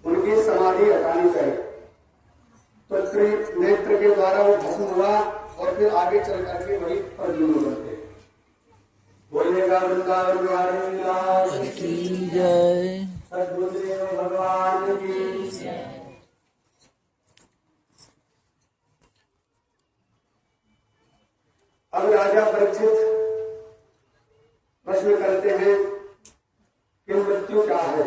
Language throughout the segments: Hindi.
उनकी समाधि हटानी चाहिए। तो नेत्र के द्वारा वो भस्म हुआ और फिर आगे चल करके वही प्रद्युम्न बनते। बोलिएगा वृंदावन बिहारी लाल की जय, सद्गुरुदेव भगवान की जय। अब राजा परीक्षित प्रश्न करते हैं कि मृत्यु क्या है,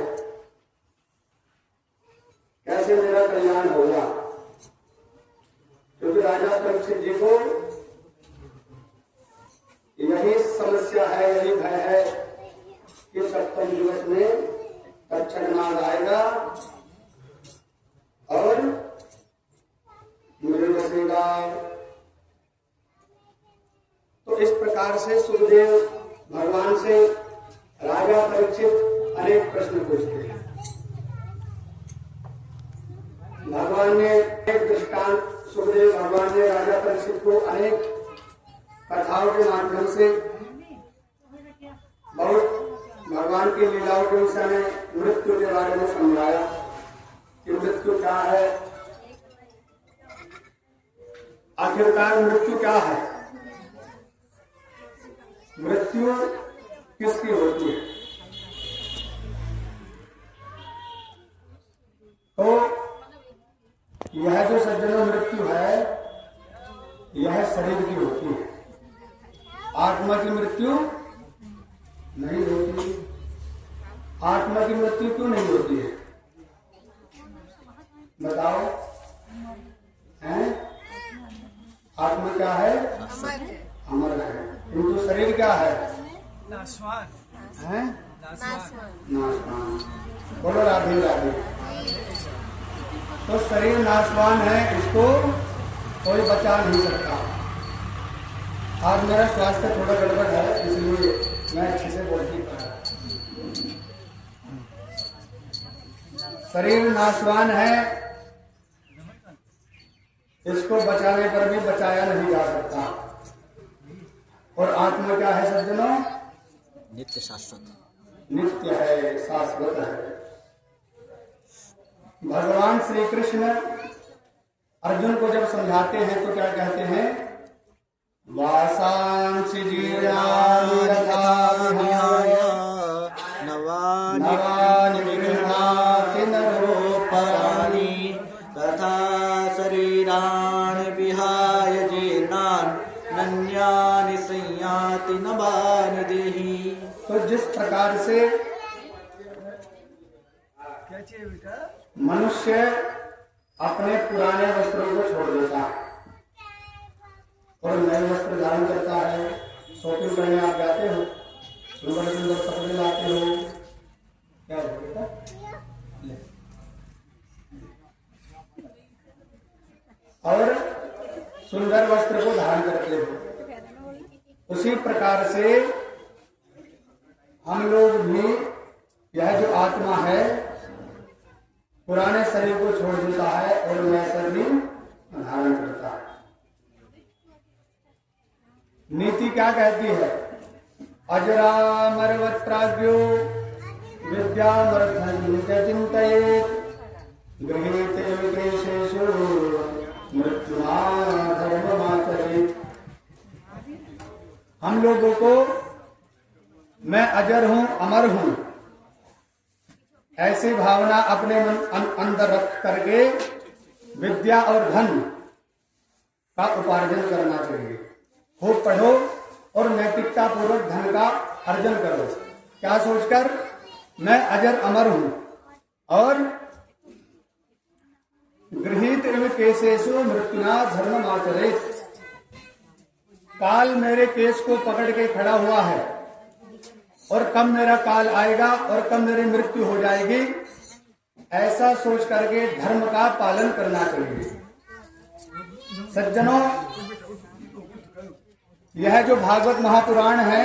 कैसे मेरा कल्याण होगा। क्योंकि राजा परीक्षित जी को यही समस्या है, यही भय है कि सप्तम दिवस में तक्षक नाग आएगा और मुझे बसेगा। तो इस प्रकार से सुखदेव भगवान से राजा परीक्षित अनेक प्रश्न पूछते हैं। भगवान ने एक दृष्टांत, सुखदेव भगवान ने राजा परीक्षित को अनेक कथाओं के माध्यम से बहुत भगवान की लीलाओं के विषय में, मृत्यु के बारे में समझाया कि मृत्यु क्या है, आखिरकार मृत्यु क्या है, मृत्यु किसकी होती है। तो यह जो सज्जनों मृत्यु है, यह शरीर की होती है, आत्मा की मृत्यु नहीं होती। आत्मा की मृत्यु क्यों नहीं होती है बताओ? हैं? आत्मा क्या है? अमर है। किंतु शरीर क्या है? नाशवान है? नाशवान। बोलो राधे राधे। तो शरीर नाशवान है, इसको कोई बचा नहीं सकता। आज मेरा स्वास्थ्य थोड़ा गड़बड़ है, इसलिए मैं अच्छे से बोल नहीं पा रहा। शरीर नाशवान है, इसको बचाने पर भी बचाया नहीं जा सकता। और आत्मा क्या है सज्जनों? नित्य शाश्वत, नित्य है, शाश्वत है। भगवान श्री कृष्ण अर्जुन को जब समझाते हैं तो क्या कहते हैं? वासांसि जीर्णानि यथा विहाय नवानि गृह्णाति नरोपराणि तथा शरीराणि विहाय जीर्णानि नन्यानि संयाति नवानि देहि। तो जिस प्रकार से क्या चाहिए बेटा? मनुष्य अपने पुराने वस्त्रों को छोड़ देता है और नए वस्त्र धारण करता है। शॉपिंग करने आप जाते हो, सुंदर सुंदर कपड़े लाते हो, क्या हो बेटा? और सुंदर वस्त्र को धारण करते हो। उसी प्रकार से हम लोग भी, यह जो आत्मा है, पुराने शरीर को छोड़ देता है और नया शरीर धारण करता है। नीति क्या कहती है? अजरामरवत् प्राज्ञो विद्यामर्थं च चिन्तयेत् गृहीते विदेशेषु मृत्युना धर्ममाचरेत्। हम लोगों को मैं अजर हूं, अमर हूं, ऐसी भावना अपने मन अंदर रख करके विद्या और धन का उपार्जन करना चाहिए। खूब पढ़ो और नैतिकता पूर्वक धन का अर्जन करो। क्या सोचकर? मैं अजर अमर हूं और गृहीत एवं केशेषु मृत्युना धर्ममाचरेत्। काल मेरे केस को पकड़ के खड़ा हुआ है और कब मेरा काल आएगा और कब मेरी मृत्यु हो जाएगी, ऐसा सोच करके धर्म का पालन करना चाहिए। सज्जनों, यह जो भागवत महापुराण है,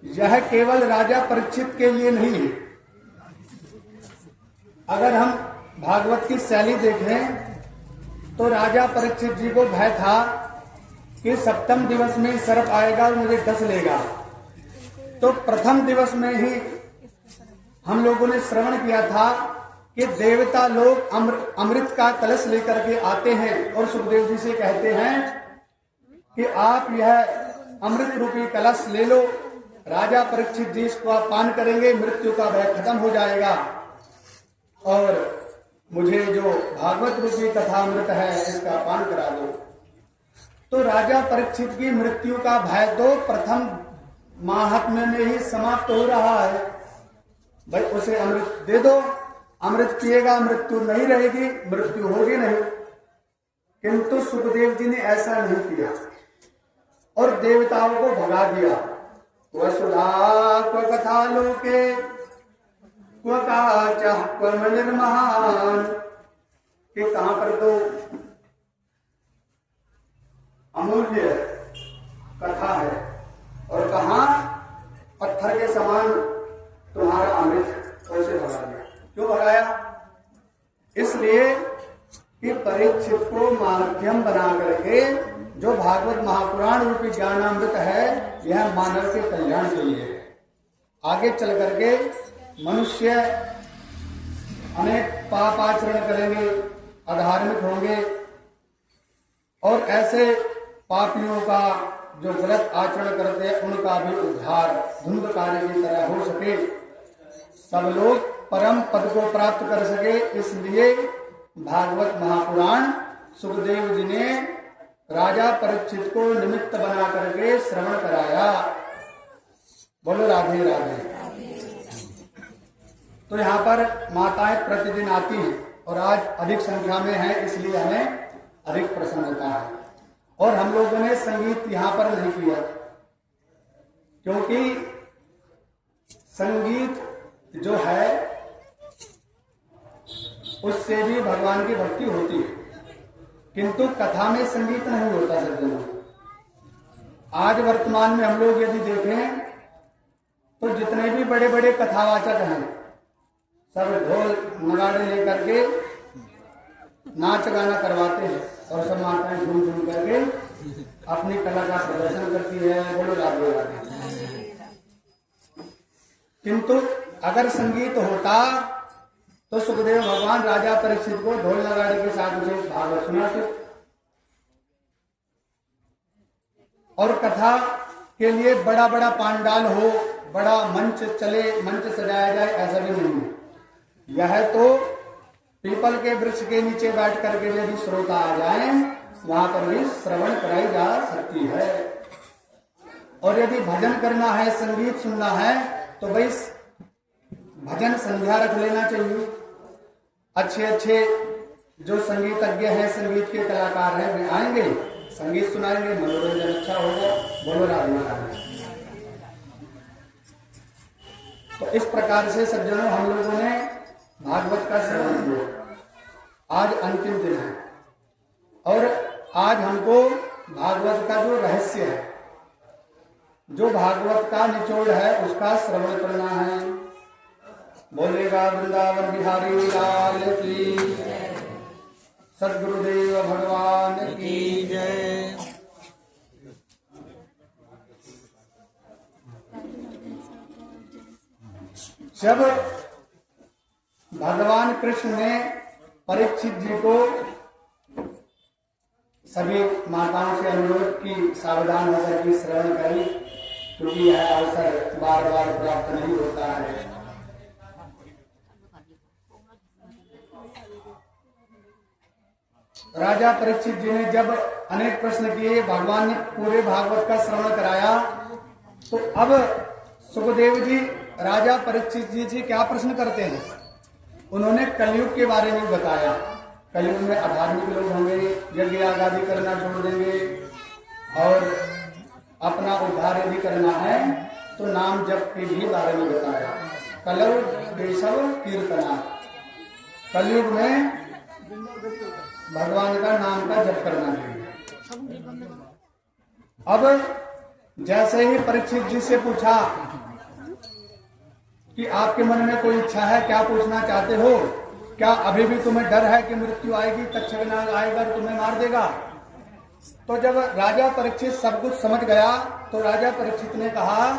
यह केवल राजा परीक्षित के लिए नहीं है। अगर हम भागवत की शैली देखें तो राजा परीक्षित जी को भय था कि सप्तम दिवस में सर्प आएगा और मुझे डस लेगा। तो प्रथम दिवस में ही हम लोगों ने श्रवण किया था कि देवता लोग अमृत का कलश लेकर के आते हैं और सुखदेव जी से कहते हैं कि आप यह अमृत रूपी कलश ले लो, राजा परीक्षित जी इसको आप पान करेंगे, मृत्यु का भय खत्म हो जाएगा और मुझे जो भागवत रूपी कथा अमृत है इसका पान करा दो। तो राजा परीक्षित की मृत्यु का भय तो प्रथम महात्म्य में ही समाप्त हो रहा है। भाई उसे अमृत दे दो, अमृत पिएगा, मृत्यु नहीं रहेगी, मृत्यु होगी नहीं। किंतु सुखदेव जी ने ऐसा नहीं किया और देवताओं को भगा दिया। वसुधा क्व कथा लोके क्व काचा क्व निर्महान, कि कहां पर तो अमूल्य कथा है और कहां पत्थर के समान तुम्हारा अमृत, कैसे भगा दिया? क्यों भगाया? इसलिए कि परीक्षित को माध्यम बना करके जो भागवत महापुराण रूपी ज्ञानामृत है यह मानव के कल्याण के लिए है। आगे चल करके मनुष्य अनेक पाप आचरण करेंगे, अधार्मिक होंगे और ऐसे पापियों का जो गलत आचरण करते हैं उनका भी उद्धार धुंधकारी की तरह हो सके, सब लोग परम पद को प्राप्त कर सके, इसलिए भागवत महापुराण सुखदेव जी ने राजा परीक्षित को निमित्त बना करके श्रवण कराया। बोलो राधे राधे। तो यहाँ पर माताएं प्रतिदिन आती हैं और आज अधिक संख्या में है, इसलिए हमें अधिक प्रसन्नता है। और हम लोगों ने संगीत यहाँ पर नहीं किया क्योंकि संगीत जो है उससे भी भगवान की भक्ति होती है, किंतु कथा में संगीत नहीं होता सज्जनों। आज वर्तमान में हम लोग यदि देखें तो जितने भी बड़े बड़े कथावाचक हैं सब ढोल नगाड़े लेकर के नाच गाना करवाते हैं और सब माताएं झूम झूम करके अपनी कला का प्रदर्शन करती है। बोलो राधे राधे। किंतु अगर संगीत होता तो सुखदेव भगवान राजा परीक्षित को ढोल नगाड़े के साथ उसे भागवत सुनाते और कथा के लिए बड़ा बड़ा पांडाल हो, बड़ा मंच चले, मंच सजाया जाए, ऐसा भी नहीं है। यह तो पीपल के वृक्ष के नीचे बैठ करके यदि श्रोता आ जाए वहां पर भी श्रवण कराई जा सकती है। और यदि भजन करना है, संगीत सुनना है तो भाई भजन संध्या रख लेना चाहिए। अच्छे अच्छे जो संगीतज्ञ हैं, संगीत के कलाकार हैं, वे आएंगे, संगीत सुनाएंगे, मनोरंजन अच्छा होगा। बोलो राधे राधे। तो इस प्रकार से सज्जनों हम लोगों ने भागवत का श्रवण किया। आज अंतिम दिन है और आज हमको भागवत का जो रहस्य है, जो भागवत का निचोड़ है, उसका श्रवण करना है। बोलेगा वृंदावन बिहारी लाल की, सद्गुरुदेव भगवान की जय। जब भगवान कृष्ण ने परीक्षित जी को सभी माताओं से अनुरोध की सावधान होकर की श्रवण करी, क्योंकि यह अवसर बार बार प्राप्त नहीं होता है। राजा परीक्षित जी ने जब अनेक प्रश्न किए, भगवान ने पूरे भागवत का श्रवण कराया, तो अब सुखदेव जी राजा परीक्षित जी से क्या प्रश्न करते हैं? उन्होंने कलयुग के बारे में बताया। कलयुग में अधार्मिक लोग होंगे, यज्ञ आदि करना छोड़ देंगे और अपना उद्धार यदि करना है तो नाम जप के भी बारे में बताया। कलयुग केशव कीर्तना, कलयुग में भगवान का नाम का जप करना चाहिए। अब जैसे ही परीक्षित जी से पूछा कि आपके मन में कोई इच्छा है, क्या पूछना चाहते हो? क्या अभी भी तुम्हें डर है कि मृत्यु आएगी, तक्षकनाग आएगा और तुम्हें मार देगा? तो जब राजा परीक्षित सब कुछ समझ गया तो राजा परीक्षित ने कहा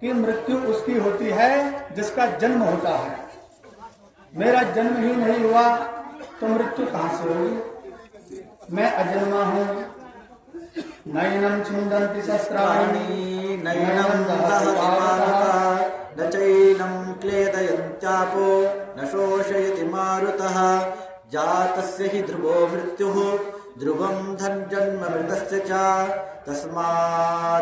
कि मृत्यु उसकी होती है जिसका जन्म होता है मेरा जन्म ही नहीं हुआ तो मृत्यु कहां से होगी? मैं अजन्मा हूं। नयनम छिन्दन्ति शस्त्राणि नैनं दहति पावकः न चैनं क्लेदयन्त्यापो न शोषयति मारुतः जातस्य हि ध्रुवो मृत्युः ध्रुवं धन्जन्ममृतस्य च तस्मादपर्यायर्थे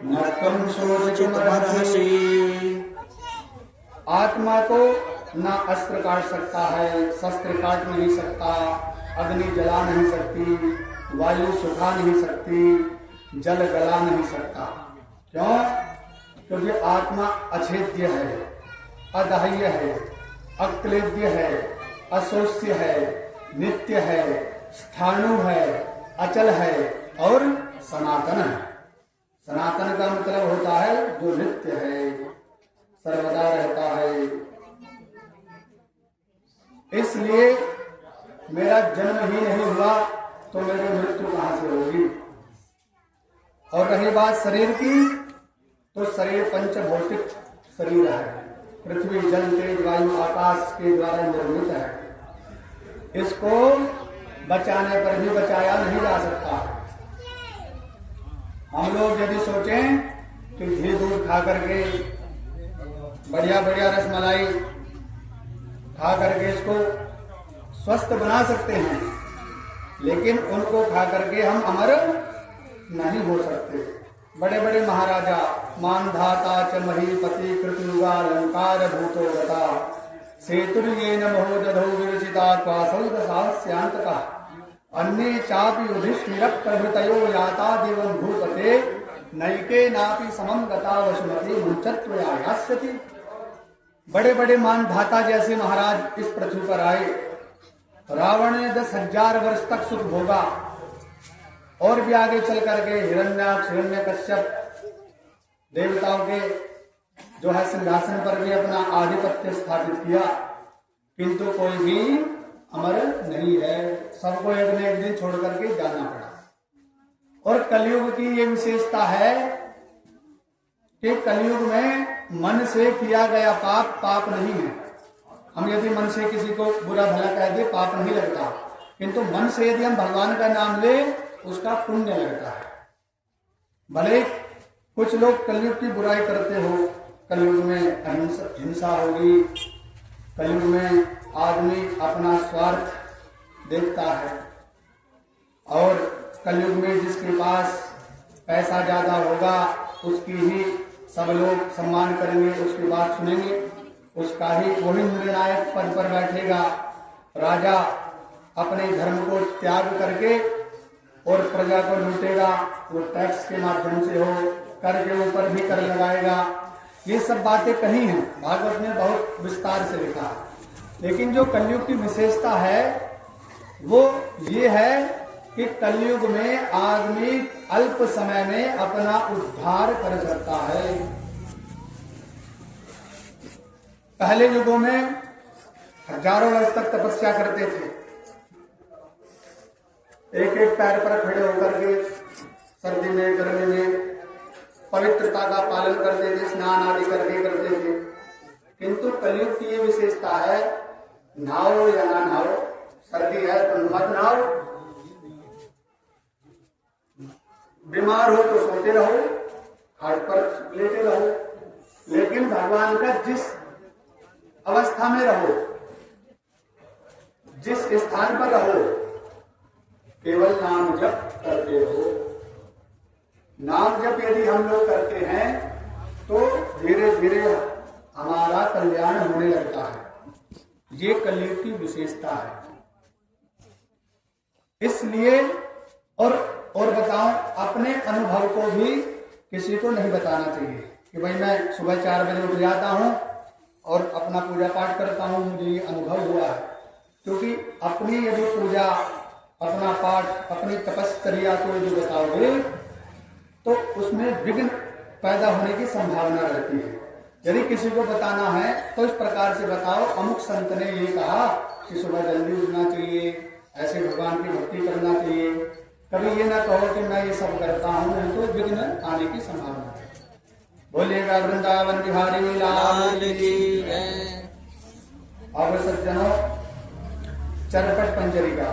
न त्वं शोचितुमर्हसि। आत्मा को ना अस्त्र काट सकता है, शस्त्र काट नहीं सकता, अग्नि जला नहीं सकती, वायु सुखा नहीं सकती, जल गला नहीं सकता। क्यों? क्योंकि आत्मा अछेद्य है, अदाह्य है, अक्लेद्य है, अशोष्य है, नित्य है, स्थाणु है, अचल है और सनातन है। सनातन का मतलब होता है जो नित्य है, सर्वदा रहता है। इसलिए मेरा जन्म ही नहीं हुआ तो मेरी मृत्यु कहां से होगी? और रही बात शरीर की, तो शरीर पंचभौतिक शरीर है, पृथ्वी जल तेज वायु आकाश के द्वारा निर्मित है। इसको बचाने पर भी बचाया नहीं जा सकता। हम लोग यदि सोचें कि घी दूध खा करके, बढ़िया बढ़िया रसमलाई खा करके इसको स्वस्थ बना सकते हैं, लेकिन उनको खा करके हम अमर नहीं हो सकते। बड़े बड़े महाराजा मानधाता च महीपति कृतयुगा अलंकार भूतो गता सेतुर्येन महोदधौ विरचिता क्वासौ दशास्यांतकः अन्ये चापि युधिष्ठिरः प्रभृतयो याता दिवं भूपते नैके नापि समं गता वसुमती मुञ्चत्वया यास्यति। बड़े बड़े मानधाता जैसे महाराज इस पृथ्वी पर आए। रावण ने 10,000 वर्ष तक सुख भोगा और भी आगे चल करके हिरण्याक्ष हिरण्यकश्यप देवताओं के जो है सिंहासन पर भी अपना आधिपत्य स्थापित किया, किंतु कोई भी अमर नहीं है। सबको एक न एक दिन छोड़ करके जाना पड़ा। और कलयुग की ये विशेषता है कि कलयुग में मन से किया गया पाप पाप नहीं है। हम यदि मन से किसी को बुरा भला कह दे पाप नहीं लगता, किंतु मन से यदि हम भगवान का नाम ले उसका पुण्य लगता है। भले कुछ लोग कलयुग की बुराई करते हो, कलयुग में हिंसा होगी, कलयुग में आदमी अपना स्वार्थ देखता है, और कलयुग में जिसके पास पैसा ज्यादा होगा उसकी ही सब लोग सम्मान करेंगे, उसकी बात सुनेंगे, उसका ही वही निर्णायक पद पर बैठेगा। राजा अपने धर्म को त्याग करके और प्रजा को लूटेगा, वो टैक्स के माध्यम से हो, कर के ऊपर भी कर लगाएगा। ये सब बातें कही हैं, भागवत ने बहुत विस्तार से लिखा है। लेकिन जो कलयुग की विशेषता है वो ये है कि कलयुग में आदमी अल्प समय में अपना उद्धार कर सकता है। पहले युगों में हजारों वर्ष तक तपस्या करते थे, एक एक पैर पर खड़े होकर के सर्दी में गर्मी में पवित्रता का पालन करते थे, स्नान आदि करके करते थे। किंतु कलयुग की ये विशेषता है, नहाओ या ना नहाओ, सर्दी है तो मत नहाओ, बीमार हो तो सोते रहो, खाट पर लेटे रहो, लेकिन भगवान का जिस अवस्था में रहो, जिस स्थान पर रहो, केवल नाम जप करते रहो। नाम जप यदि हम लोग करते हैं तो धीरे धीरे हमारा कल्याण होने लगता है। ये कलयुग की विशेषता है। इसलिए और बताओ, अपने अनुभव को भी किसी को नहीं बताना चाहिए कि भाई मैं सुबह 4 बजे उठ जाता हूं और अपना पूजा पाठ करता हूं, मुझे ये अनुभव हुआ है। क्योंकि अपनी यदि पूजा, अपना पाठ, अपनी तपश्चर्या को यदि बताओगे तो उसमें विघ्न पैदा होने की संभावना रहती है। यदि किसी को बताना है तो इस प्रकार से बताओ, अमुक संत ने ये कहा कि सुबह जल्दी उठना चाहिए, ऐसे भगवान की भक्ति करना चाहिए। कभी ये ना कहो कि मैं ये सब करता हूँ, नहीं तो विघ्न आने की संभावना है। बोलिएगा वृंदावन बिहारी लाल की जय। अब सज्जनों चरपट पंजरी का